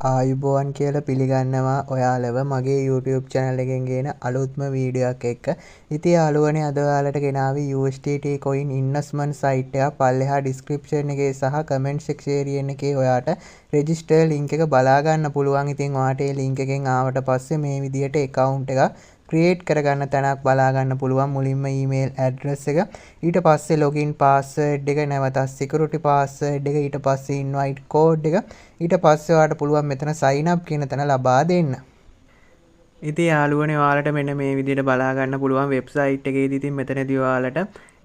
ආයුබෝවන් කියලා පිළිගන්නවා ඔයාලව මගේ YouTube channel එකෙන් ගේන අලුත්ම වීඩියෝ එකක් එක්ක. ඉතින් යාළුවනේ අද ඔයාලට ගෙනාවි USDT coin investment site එක පල්ලෙහා description එකේ සහ comment section එකේ ඔයාට register link එක බලා ගන්න පුළුවන්. ඉතින් ඔයාට මේ link එකෙන් ආවට පස්සේ මේ විදියට account එකක් create කරගන්න තැනක් බලා ගන්න පුළුවන්. මුලින්ම email address එක, ඊට පස්සේ login password එක, නැවත security password එක, ඊට පස්සේ invite code එක, ඊට පස්සේ ඔයාලට පුළුවන් මෙතන sign up කියන තැන ලබා දෙන්න. ඉතින් යාළුවනේ ඔයාලට මෙන්න මේ විදිහට බලා ගන්න පුළුවන් වෙබ්සයිට් එකේදී. ඉතින් මෙතනදී ඔයාලට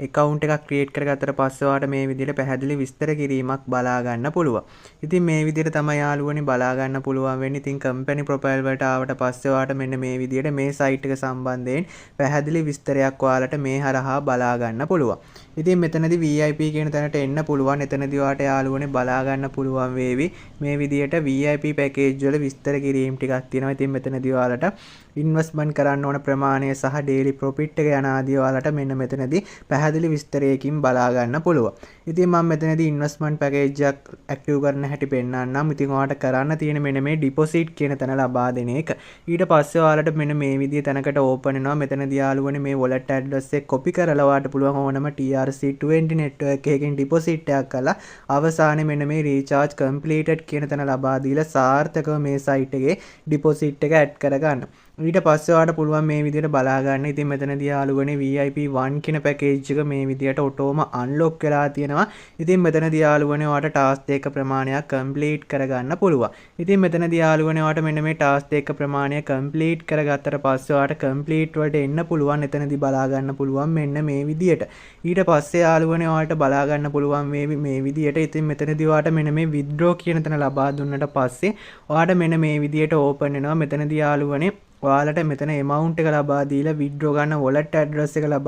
account එකක් create කරගත්තට පස්සේ ඔයාලට මේ විදිහට පැහැදිලි විස්තර කිරීමක් බලා ගන්න පුළුවන්. ඉතින් මේ විදිහට තමයි යාළුවනේ බලා ගන්න පුළුවන් වෙන්නේ. ඉතින් company profile වලට ආවට පස්සේ ඔයාලට මෙන්න මේ විදිහට මේ site එක සම්බන්ධයෙන් පැහැදිලි විස්තරයක් ඔයාලට මේ හරහා බලා ගන්න පුළුවන්. ඉතින් මෙතනදී VIP කියන තැනට එන්න පුළුවන්. එතනදී ඔයාලට යාළුවනේ බලා ගන්න පුළුවන් වේවි මේ විදිහට VIP package වල විස්තර කිරීම ටිකක් තියෙනවා. ඉතින් මෙතනදී ඔයාලට ඉන්වෙස්ට්මන්ට් කරන්න ඕන ප්‍රමාණය සහ daily profit එක යන ආදී ඔයාලට මෙන්න මෙතනදී පැහැදිලි විස්තරයකින් බලා ගන්න පුළුවන්. ඉතින් මම මෙතනදී ඉන්වෙස්ට්මන්ට් පැකේජ් එකක් ඇක්ටිව් කරන්න හැටි පෙන්නන්නම්. ඉතින් ඔයාලට කරන්න තියෙන මෙන්න මේ ඩිපොසිට් කියන තැන ලබා දෙන එක. ඊට පස්සේ ඔයාලට මෙන්න මේ විදිහේ තැනකට ඕපන් වෙනවා. මෙතනදී යාළුවනේ මේ wallet address එක copy කරලා ඔයාලට පුළුවන් ඕනම TRC20 network එකකින් ඩිපොසිට් එකක් කරලා අවසානයේ මෙන්න මේ recharge completed කියන තැන ලබා දීලා සාර්ථකව මේ site එකේ ඩිපොසිට් එක ඇඩ් කරගන්න. ඊට පස්සේ ඔයාලට පුළුවන් මේ විදිහට බලා ගන්න. ඉතින් මෙතනදී යාළුවනේ VIP 1 කියන පැකේජ් එක මේ විදිහට ඔටෝම අන්ලොක් වෙලා තියෙනවා. ඉතින් මෙතනදී යාළුවනේ ඔයාලට ටාස්ක් එක ප්‍රමාණයක් කම්ප්ලීට් කරගන්න පුළුවන්. ඉතින් මෙතනදී යාළුවනේ ඔයාලට මෙන්න මේ ටාස්ක් එක ප්‍රමාණය කම්ප්ලීට් කරගත්තට පස්සේ ඔයාලට කම්ප්ලීට් වලට එන්න පුළුවන්. එතනදී බලා ගන්න පුළුවන් මෙන්න මේ විදිහට. ඊට පස්සේ යාළුවනේ ඔයාලට බලා ගන්න පුළුවන් මේ විදිහට. ඉතින් මෙතනදී ඔයාලට මෙන්න මේ withdraw කියන තැන ලබා දුන්නට පස්සේ ඔයාලට මෙන්න මේ විදිහට ඕපන් වෙනවා. මෙතනදී යාළුවනේ ඔයාලට මෙතන amount එක ලබා දීලා withdraw ගන්න wallet address එක ලබා